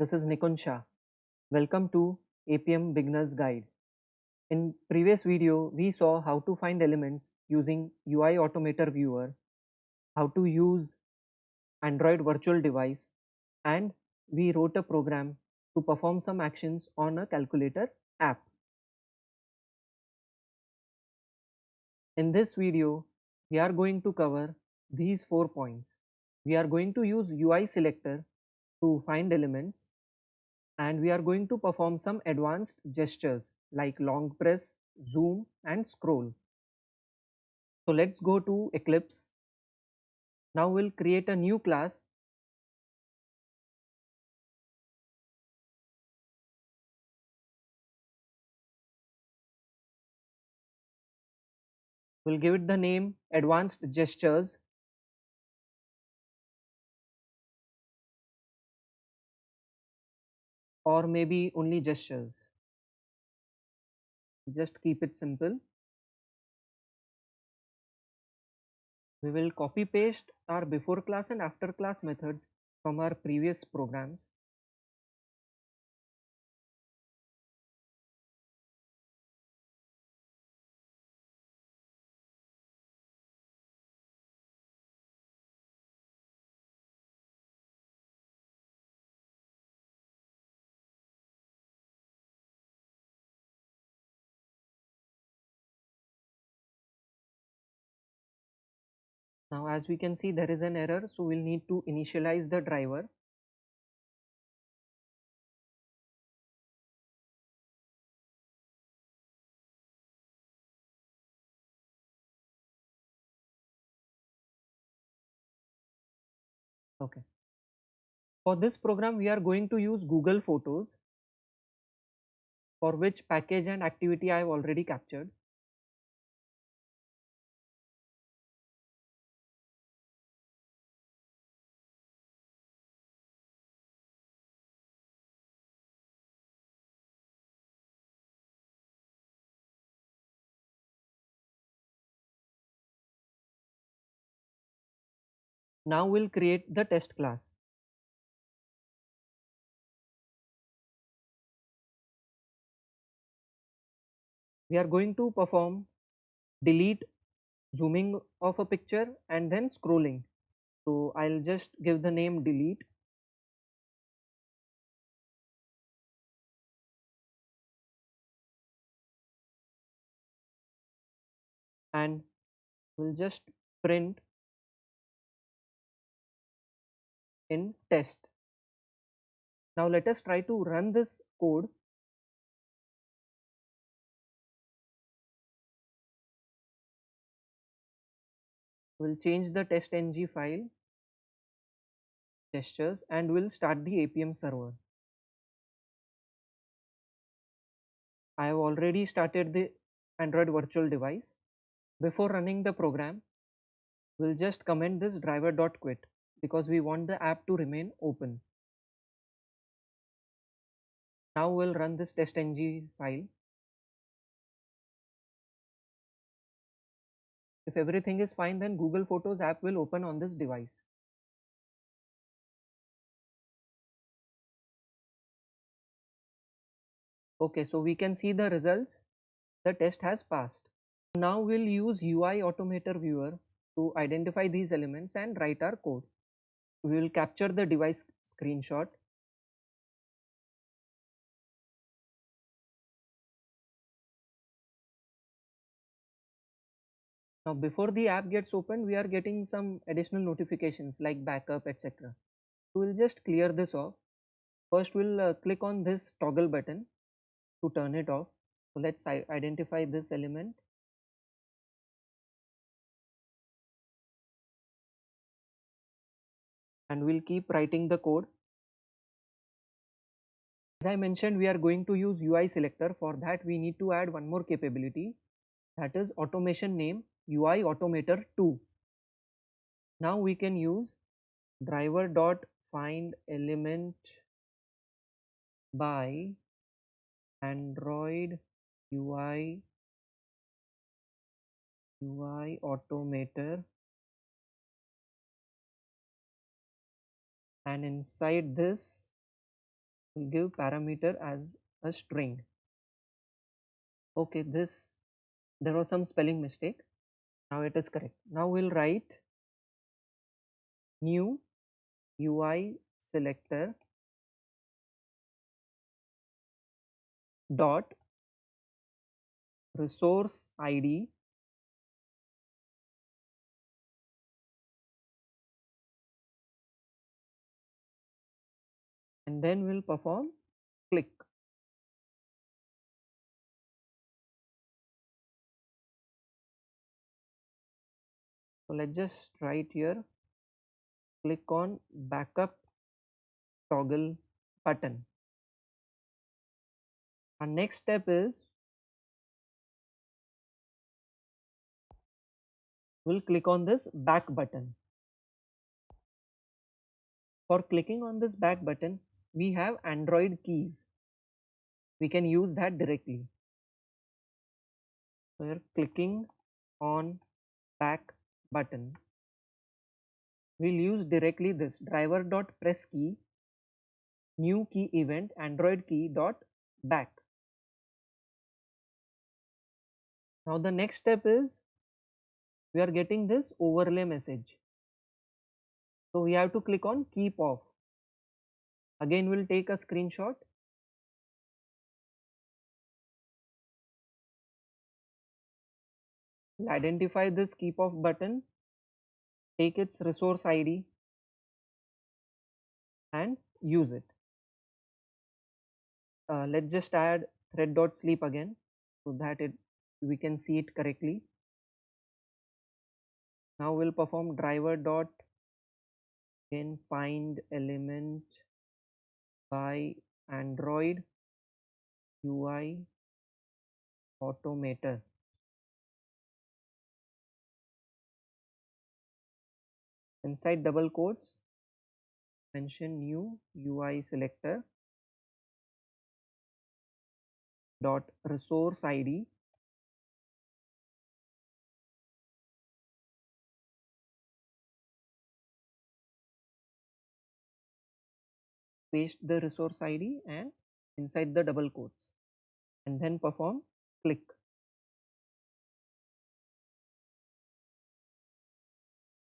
This is Nikun Shah. Welcome to APM Beginner's Guide. In previous video, we saw how to find elements using UI Automator Viewer, how to use Android Virtual Device, and we wrote a program to perform some actions on a calculator app. In this video, we are going to cover these 4 points. We are going to use UI selector to find elements, and we are going to perform some advanced gestures like long press, zoom and scroll. So let's go to Eclipse. Now we'll create a new class. We'll give it the name advanced gestures, or maybe only gestures. Just keep it simple. We will copy paste our before class and after class methods from our previous programs. Now as we can see, there is an error, so we'll need to initialize the driver. Okay. For this program, we are going to use Google Photos, for which package and activity I have already captured. Now we'll create the test class. We are going to perform delete, zooming of a picture and then scrolling. So I'll just give the name delete. And we'll just print in test. Now let us try to run this code. We'll change the test.ng file, gestures, and we'll start the APM server. I have already started the Android virtual device. Before running the program, we'll just comment this driver.quit because we want the app to remain open. Now we'll run this test.ng file. If everything is fine, then Google Photos app will open on this device. Okay, so we can see the results. The test has passed. Now we'll use UI Automator Viewer to identify these elements and write our code. We will capture the device screenshot. Now before the app gets opened, we are getting some additional notifications like backup, etc. So we'll just clear this off. First we'll click on this toggle button to turn it off. So let's identify this element. And we'll keep writing the code. As I mentioned, we are going to use UI selector. For that, we need to add one more capability, that is automation name UI Automator 2. Now we can use driver dot find element by Android UI Automator, and inside this We'll give parameter as a string. Okay, this there was some spelling mistake. Now it is correct. Now we'll write new UI selector dot resource ID and then we'll perform click. So let's just write here, click on backup toggle button. Our next step is we'll click on this back button. For clicking on this back button, we have Android keys. We can use that directly. So we're clicking on back button. We'll use directly this driver.press key, new key event, Android key dot back. Now the next step is we are getting this overlay message. So we have to click on keep off. Again, we'll take a screenshot. We'll identify this keep off button, take its resource ID and use it. Let's just add thread.sleep again so that we can see it correctly. Now we'll perform driver dot again find element by Android UI automator. Inside double quotes, mention new UI selector dot resource ID paste the resource ID and inside the double quotes and then perform click.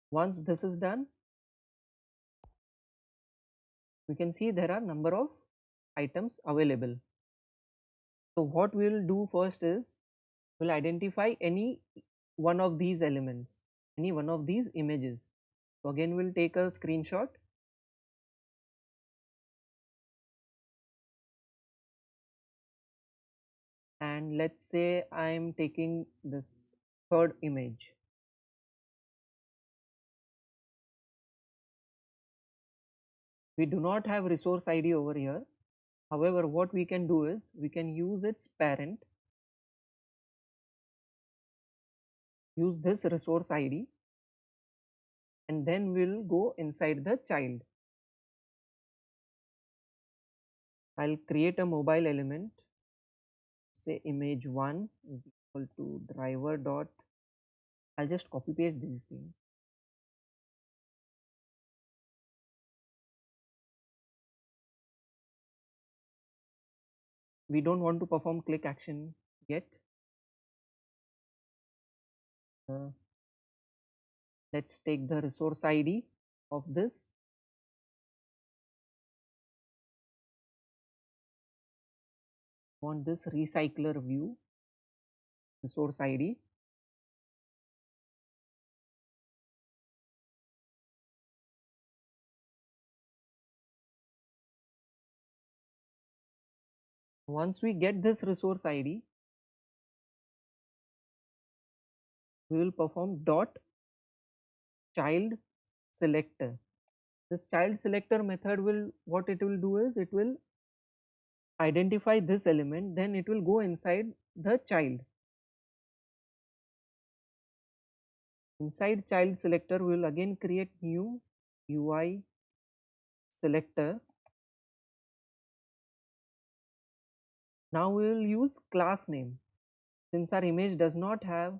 Once this is done, we can see there are number of items available. So what we will do first is we'll identify any one of these elements, any one of these images. So again we'll take a screenshot and let's say I'm taking this third image. We do not have resource ID over here. However, what we can do is we can use its parent, use this resource ID and then we'll go inside the child. I'll create a mobile element, say image1 is equal to driver dot, I'll just copy paste these things. We don't want to perform click action yet. Let's take the resource ID of this. Want this recycler view resource ID. Once we get this resource ID, we will perform dot child selector. This child selector method will, what it will do is it will identify this element, then it will go inside the child. Inside child selector, we will again create new UI selector. Now we will use class name. Since our image does not have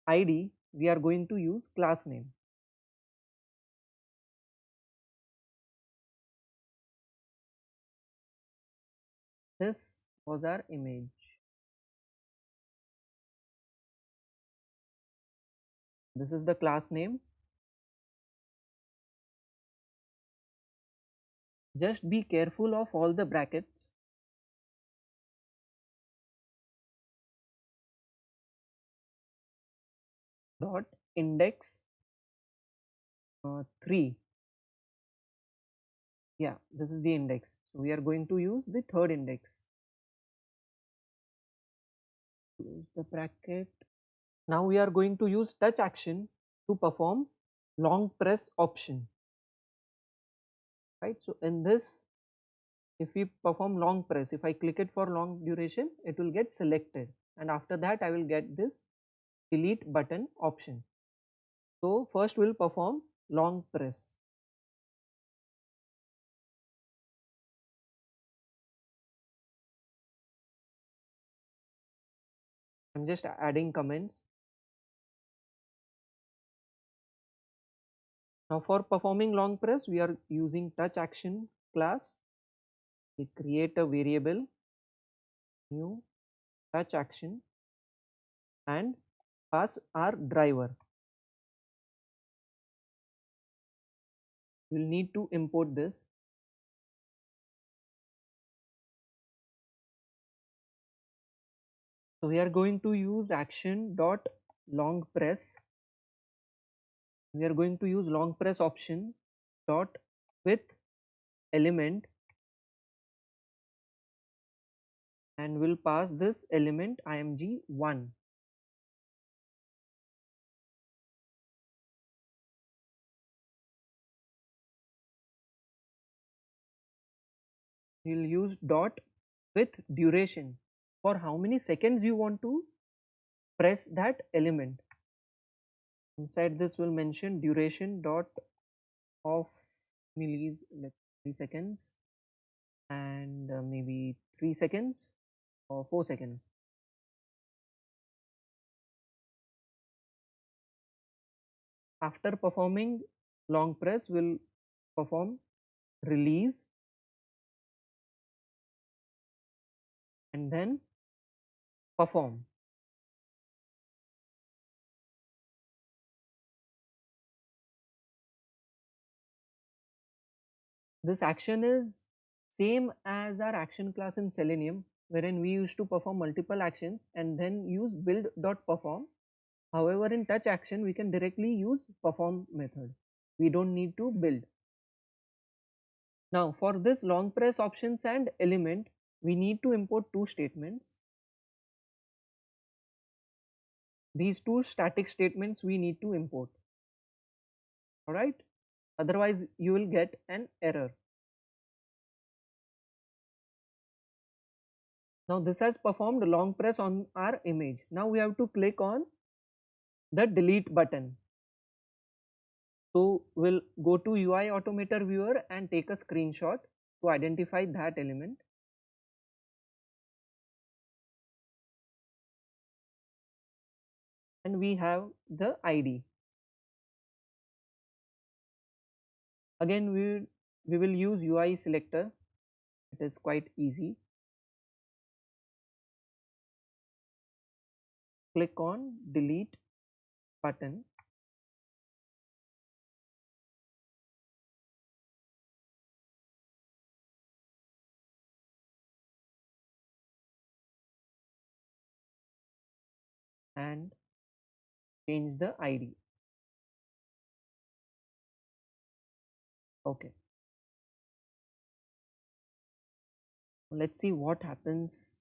ID, we are going to use class name. This was our image. This is the class name. Just be careful of all the brackets. Dot index 3. Yeah, this is the index. So we are going to use the third index. Close the bracket. Now we are going to use touch action to perform long press option. Right. So in this, if we perform long press, if I click it for long duration, it will get selected, and after that I will get this delete button option. So first we'll perform long press. I'm just adding comments. Now for performing long press, we are using touch action class. We create a variable, new touch action, and pass our driver. You'll need to import this. So we are going to use action dot long press. We are going to use long press option dot with element, and we'll pass this element img1. We'll use dot with duration, for how many seconds you want to press that element. Inside this will mention duration dot of millis, let's 3 seconds, and maybe 3 seconds or 4 seconds. After performing long press, we'll perform release and then perform. This action is same as our action class in Selenium, wherein we used to perform multiple actions and then use build.perform. However, in touch action, we can directly use perform method. We don't need to build. Now, for this long press options and element, we need to import two statements. These two static statements we need to import. Alright, otherwise you will get an error. Now this has performed long press on our image. Now we have to click on the delete button. So we'll go to UI Automator viewer and take a screenshot to identify that element. And we have the ID. Again we will use UI selector. It is quite easy. Click on delete button. And change the ID. Okay. Let's see what happens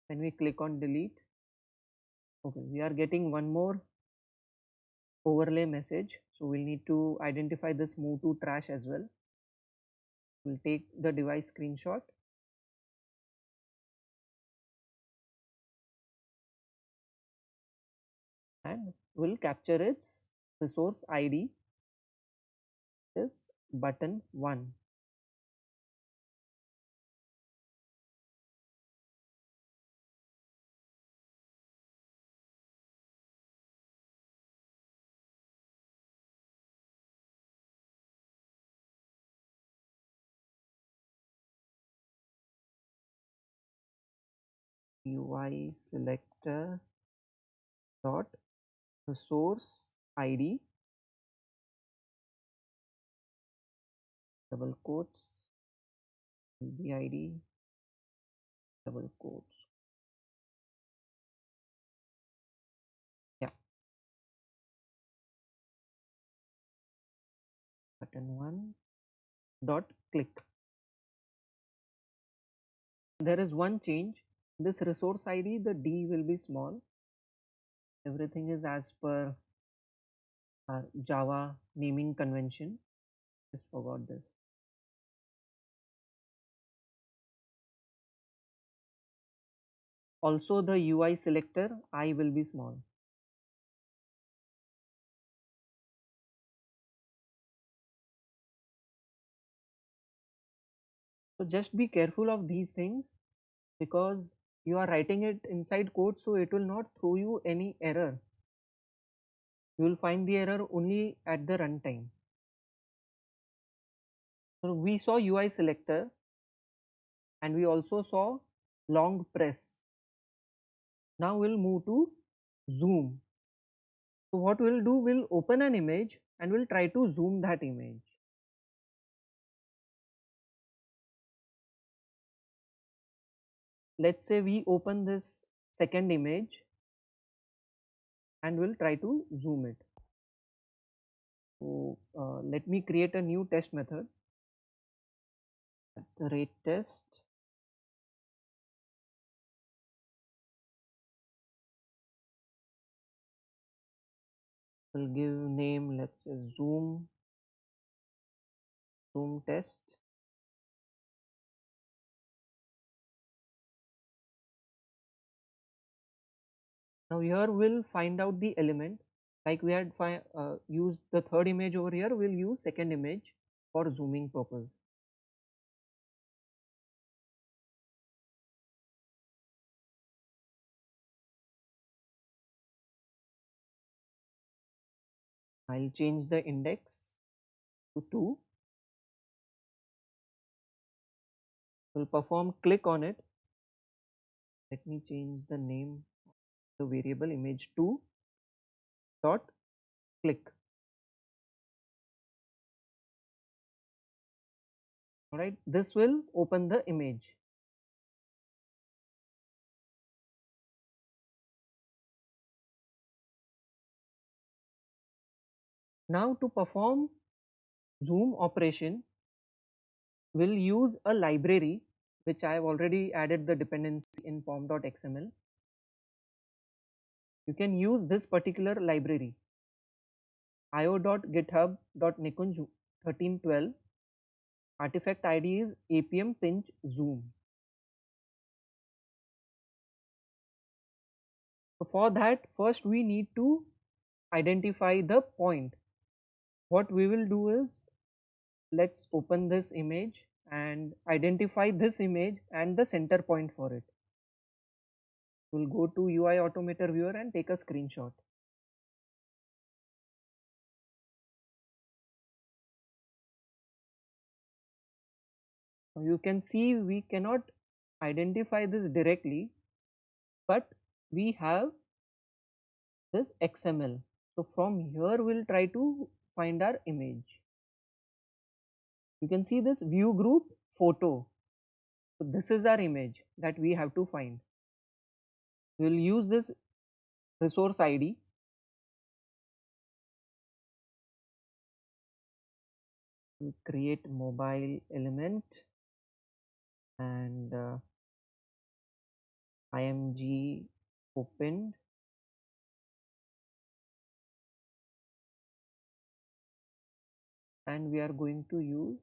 when we click on delete. Okay, we are getting one more overlay message. So we'll need to identify this move to trash as well. We'll take the device screenshot. And we'll capture its resource ID is button 1. UI selector dot resource ID double quotes the ID double quotes. Yeah, button one dot click. There is one change. This resource ID, the D will be small. Everything is as per our Java naming convention. Just forgot this. Also, the UI selector I will be small. So just be careful of these things because you are writing it inside code, so it will not throw you any error. You will find the error only at the runtime. So we saw UI selector and we also saw long press. Now we'll move to zoom. So what we'll do, we'll open an image and we'll try to zoom that image. Let's say we open this second image and we'll try to zoom it. So let me create a new test method. At the rate test. We'll give name, let's say zoom test. Now here we'll find out the element, like we had used the third image over here, we'll use second image for zooming purpose. I'll change the index to 2. We'll perform click on it. Let me change the name of the variable image2 dot click. Alright, this will open the image. Now to perform zoom operation, we'll use a library which I have already added the dependency in pom.xml. You can use this particular library io.github.nikunj 1312. Artifact ID is apm pinch zoom. So for that, first we need to identify the point. What we will do is, let's open this image and identify this image and the center point for it. We'll go to UI Automator viewer and take a screenshot. Now you can see we cannot identify this directly, but we have this XML. So from here we'll try to find our image. You can see this view group photo. So this is our image that we have to find. We'll use this resource ID. We'll create mobile element and img opened. And we are going to use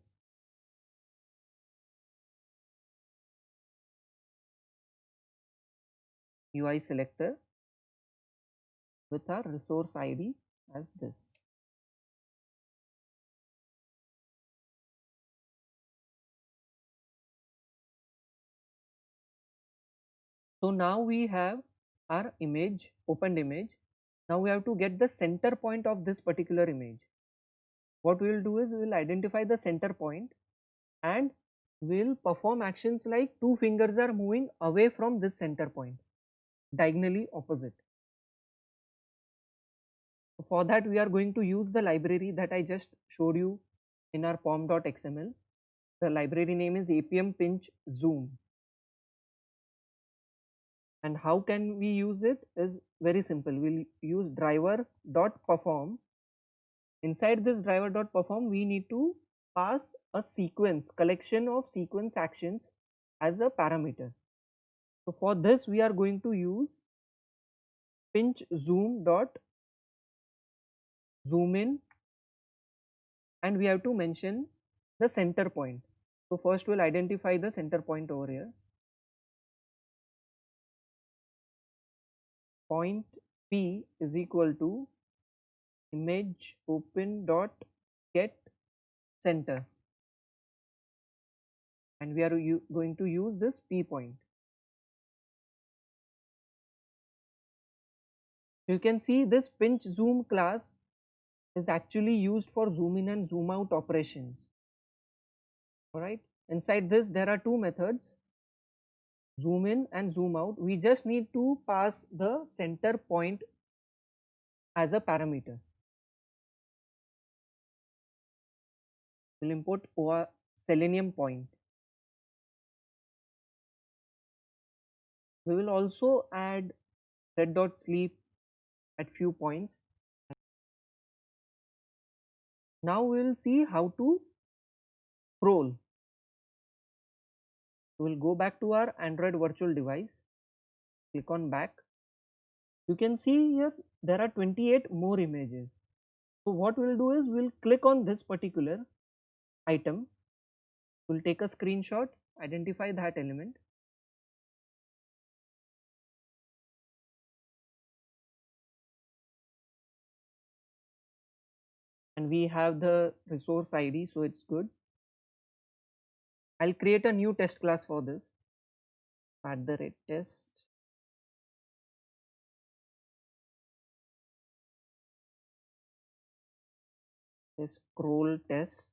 UI selector with our resource ID as this. So now we have our image, opened image. Now we have to get the center point of this particular image. What we will do is we will identify the center point and will perform actions like two fingers are moving away from this center point, diagonally opposite. For that, we are going to use the library that I just showed you in our pom.xml. The library name is apm pinch zoom. And how can we use it is very simple. We'll use driver.perform. Inside this driver.perform, we need to pass a sequence, collection of sequence actions as a parameter. So for this, we are going to use pinch zoom dot zoom in, and we have to mention the center point. So first we'll identify the center point over here. Point P is equal to image open dot get center, and we are going to use this P point. You can see this pinch zoom class is actually used for zoom in and zoom out operations. Alright, inside this there are two methods, zoom in and zoom out. We just need to pass the center point as a parameter. We'll import selenium point. We will also add red.sleep at few points. Now we will see how to scroll. We will go back to our Android virtual device, click on back. You can see here there are 28 more images. So what we'll do is we'll click on this particular item, we'll take a screenshot, identify that element, and we have the resource ID, so it's good. I'll create a new test class for this, @test. Scroll test.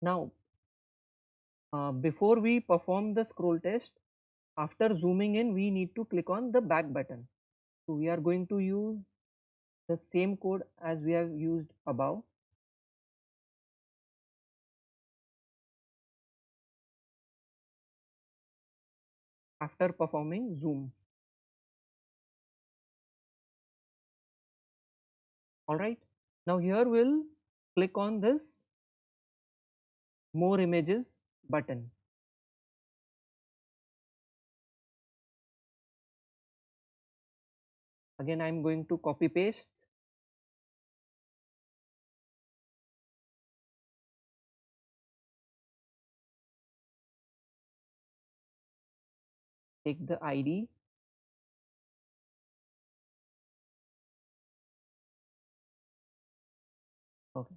Now before we perform the scroll test, after zooming in we need to click on the back button. So we are going to use the same code as we have used above. After performing zoom. Alright, now here we'll click on this more images button. Again I'm going to copy paste, take the ID, okay.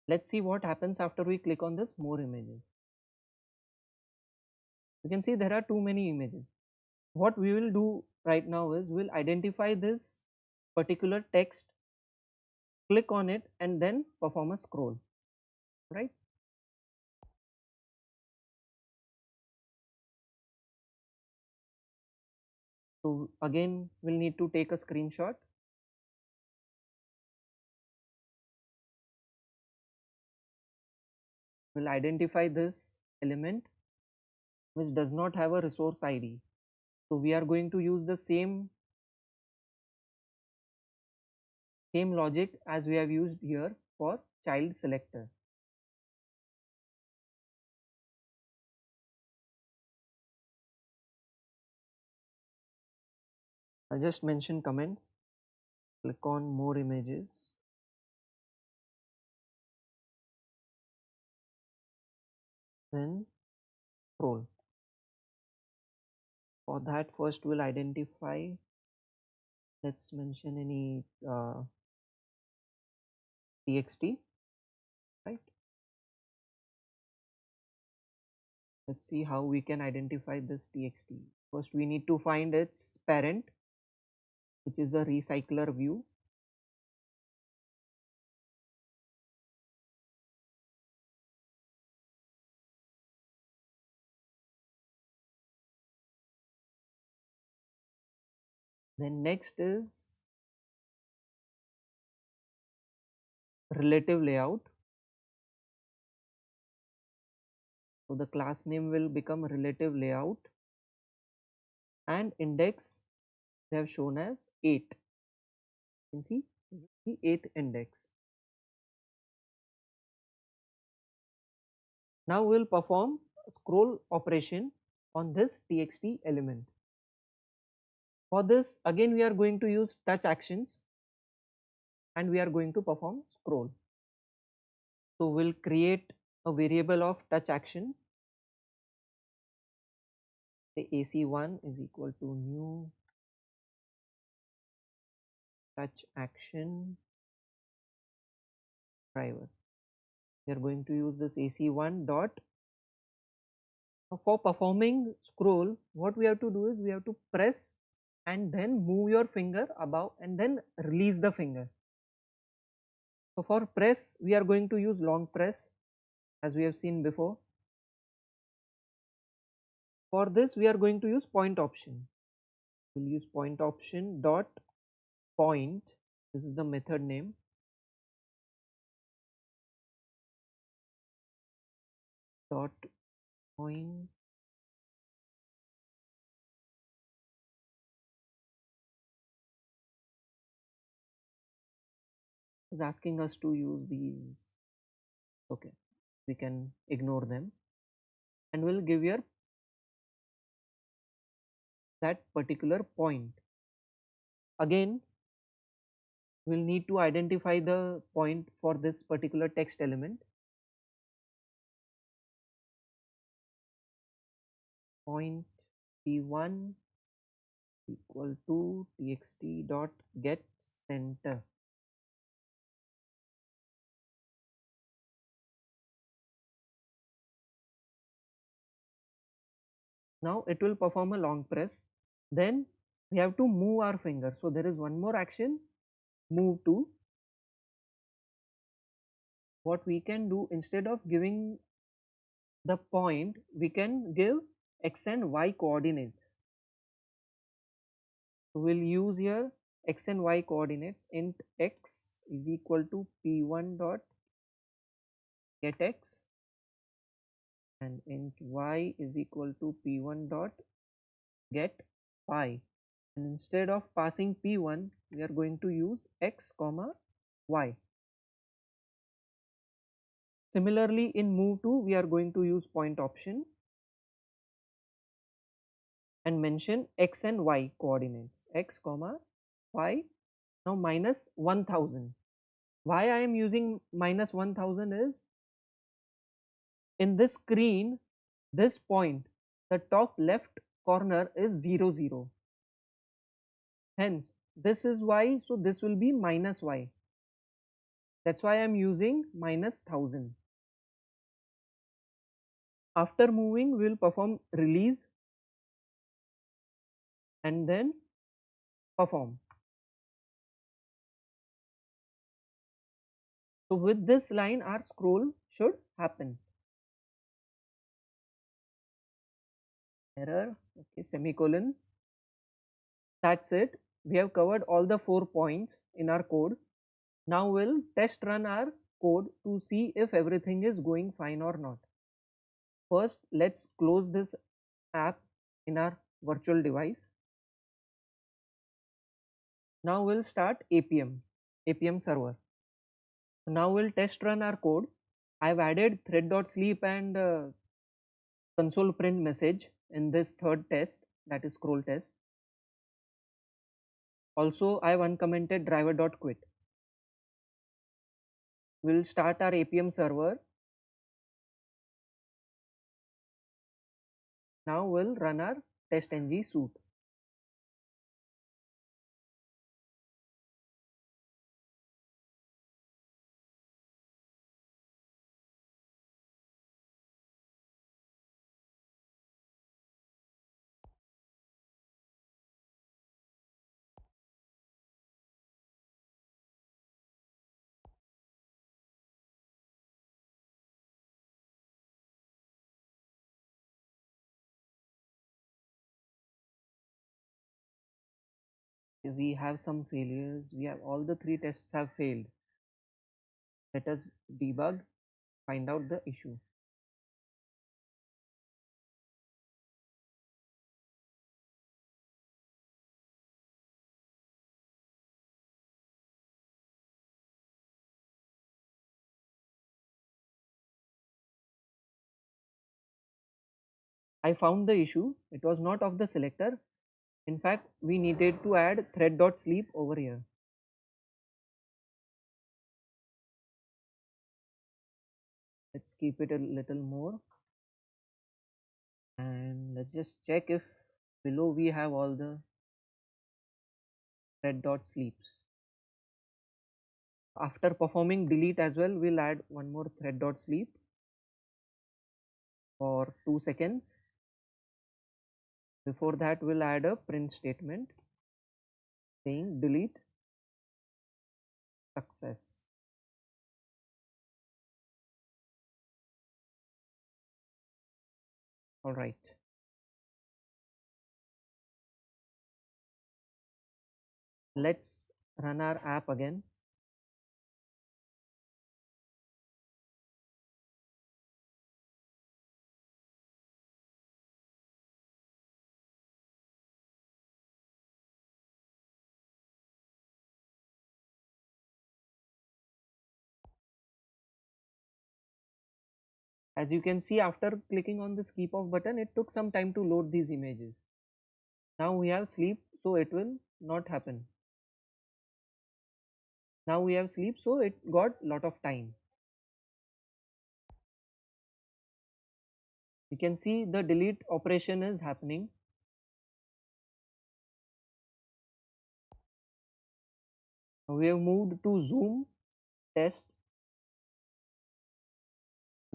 Let's see what happens after we click on this more images. You can see there are too many images. What we will do right now is we'll identify this particular text, click on it, and then perform a scroll, right? So again we'll need to take a screenshot, we'll identify this element which does not have a resource ID. So we are going to use the same logic as we have used here for child selector. I'll just mention comments, click on more images, then scroll. For that first we'll identify, let's mention any txt, right? Let's see how we can identify this txt. First we need to find its parent. which is a recycler view. Then next is relative layout. So the class name will become relative layout, and index they have shown as 8. You can see the 8th index. Now we'll perform scroll operation on this txt element. For this, again we are going to use touch actions and we are going to perform scroll. So we'll create a variable of touch action. Say AC1 is equal to new touch action driver. We are going to use this AC1 dot. For performing scroll, what we have to do is we have to press and then move your finger above and then release the finger. So for press, we are going to use long press as we have seen before. For this, we are going to use point option. We'll use point option dot point. This is the method name. Dot point is asking us to use these. Okay, we can ignore them and we'll give here that particular point. Again, we'll need to identify the point for this particular text element. Point p1 equal to txt dot get center. Now it will perform a long press. Then we have to move our finger. So there is one more action, move to. What we can do, instead of giving the point, we can give x and y coordinates. So we'll use here x and y coordinates. Int x is equal to p1 dot get x and int y is equal to p1 dot get y. And instead of passing p1, we are going to use x comma y. Similarly, in move to, we are going to use point option and mention x and y coordinates, x comma y. Now minus 1000. Why I am using minus 1000 is, in this screen, this point, the top left corner is 0 0. Hence, this is y, so this will be minus y. That's why I am using minus 1000. After moving, we will perform release and then perform. So with this line, our scroll should happen. Error, okay, semicolon. That's it. We have covered all the 4 points in our code. Now we'll test run our code to see if everything is going fine or not. First, let's close this app in our virtual device. Now we'll start APM server. Now we'll test run our code. I've added thread.sleep and console print message in this third test, that is scroll test. Also, I've uncommented driver.quit. We'll start our APM server. Now we'll run our testng suite. we have some failures. We have all the three tests have failed. Let us debug, find out the issue. I found the issue. It was not of the selector. In fact, we needed to add thread.sleep over here. Let's keep it a little more. And let's just check if below we have all the thread.sleeps. After performing delete as well, we'll add one more thread.sleep for 2 seconds. Before that, we'll add a print statement saying delete success. All right. Let's run our app again. As you can see, after clicking on this keep off button, it took some time to load these images. Now we have sleep, so it will not happen. Now we have sleep, so it got lot of time. You can see the delete operation is happening. We have moved to zoom test.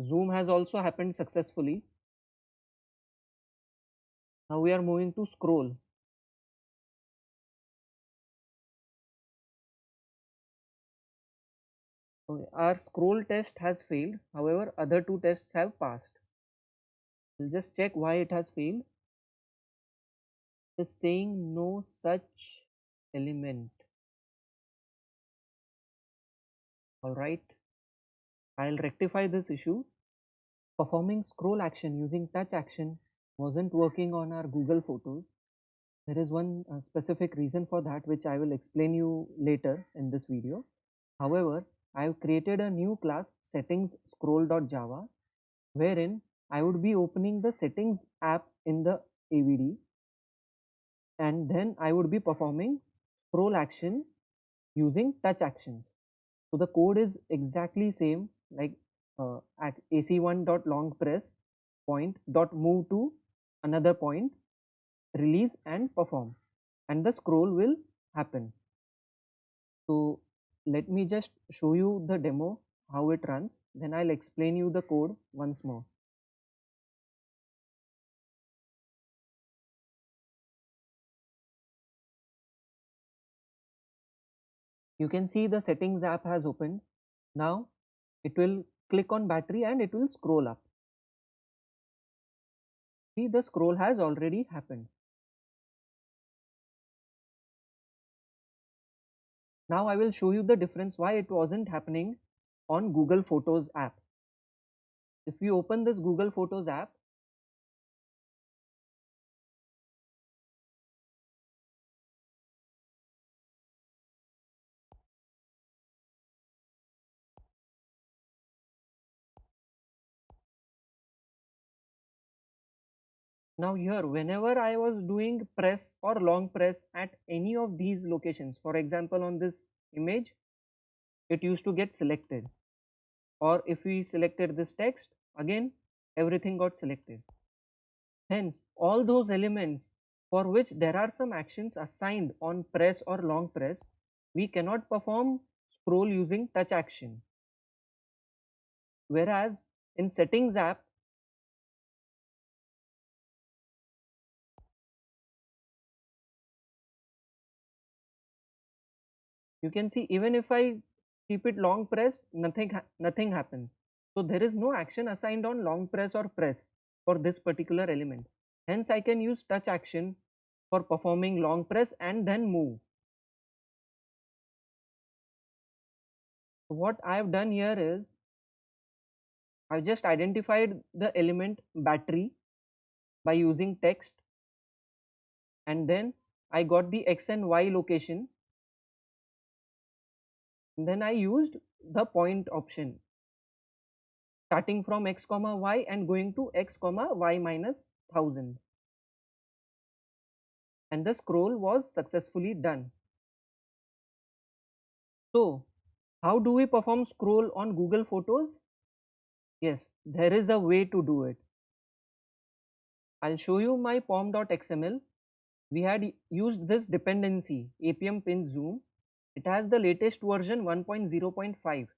Zoom has also happened successfully. Now we are moving to scroll. Okay, our scroll test has failed. However, other two tests have passed. We'll just check why it has failed. It is saying no such element. All right. I'll rectify this issue. Performing scroll action using touch action wasn't working on our Google Photos. There is one specific reason for that, which I will explain you later in this video. However, I have created a new class settings scroll.java wherein I would be opening the settings app in the AVD, and then I would be performing scroll action using touch actions. So the code is exactly same like at ac1.long press point dot move to another point, release and perform, and the scroll will happen. So let me just show you the demo how it runs, then I'll explain you the code once more. You can see the settings app has opened. Now it will click on battery and it will scroll up. See, the scroll has already happened. Now I will show you the difference why it wasn't happening on Google Photos app. If you open this Google Photos app, now here whenever I was doing press or long press at any of these locations, for example on this image, it used to get selected, or if we selected this text, again everything got selected. Hence all those elements for which there are some actions assigned on press or long press, we cannot perform scroll using touch action. Whereas in settings app, you can see even if I keep it long pressed, nothing happens. So there is no action assigned on long press or press for this particular element. Hence I can use touch action for performing long press and then move. What I have done here is I've just identified the element battery by using text, and then I got the x and y location, and then I used the point option starting from x comma y and going to x comma y minus 1000, and the scroll was successfully done. So how do we perform scroll on Google Photos? Yes, there is a way to do it. I'll show you my pom.xml. We had used this dependency apm pin zoom. It has the latest version 1.0.5,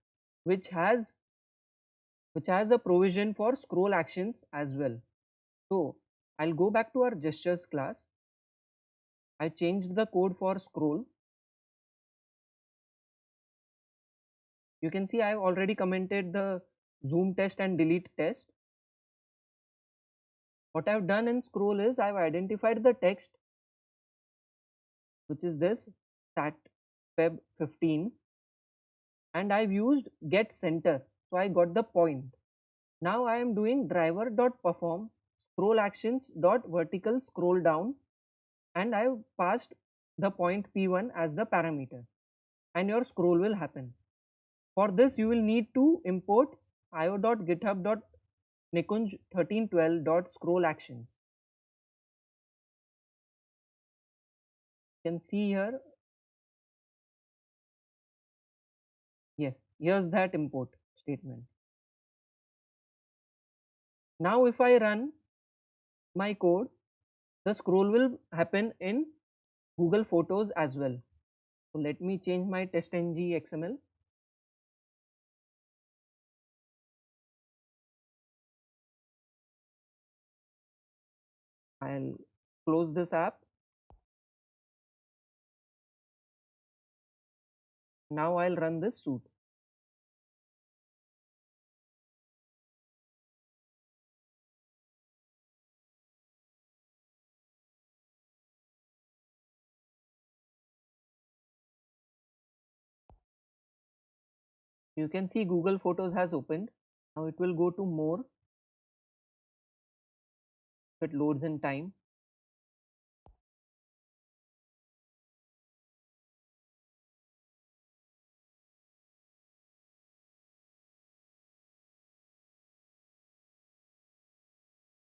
which has a provision for scroll actions as well. So I'll go back to our gestures class. I changed the code for scroll. You can see I've already commented the zoom test and delete test. What I've done in scroll is I've identified the text, which is this sat feb 15, and I've used get center. So I got the point. Now I am doing driver.perform scroll actions dot vertical scroll down, and I've passed the point p1 as the parameter, and your scroll will happen. For this you will need to import io.github.nikunj1312.scroll actions. You can see here, yes, here's that import statement. Now if I run my code, the scroll will happen in Google Photos as well. So let me change my testng XML. I'll close this app. Now I'll run this suite. You can see Google Photos has opened. Now it will go to more. If it loads in time.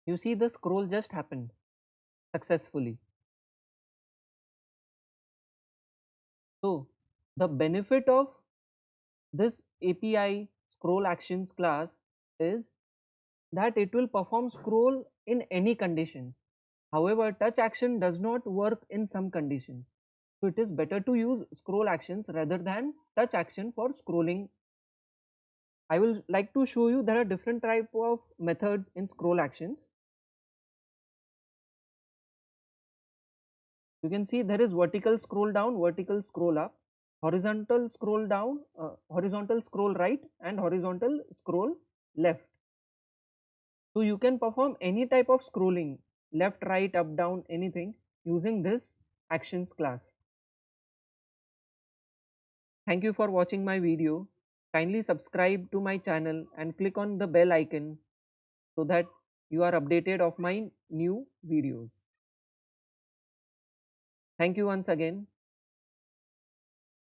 You see the scroll just happened successfully. So the benefit of this API scroll actions class is that it will perform scroll in any conditions. However, touch action does not work in some conditions. So it is better to use scroll actions rather than touch action for scrolling. I will like to show you there are different type of methods in scroll actions. You can see there is vertical scroll down, vertical scroll up, horizontal scroll down, horizontal scroll right, and horizontal scroll left. So you can perform any type of scrolling, left, right, up, down, anything using this actions class. Thank you for watching my video. Kindly subscribe to my channel and click on the bell icon so that you are updated of my new videos. Thank you once again.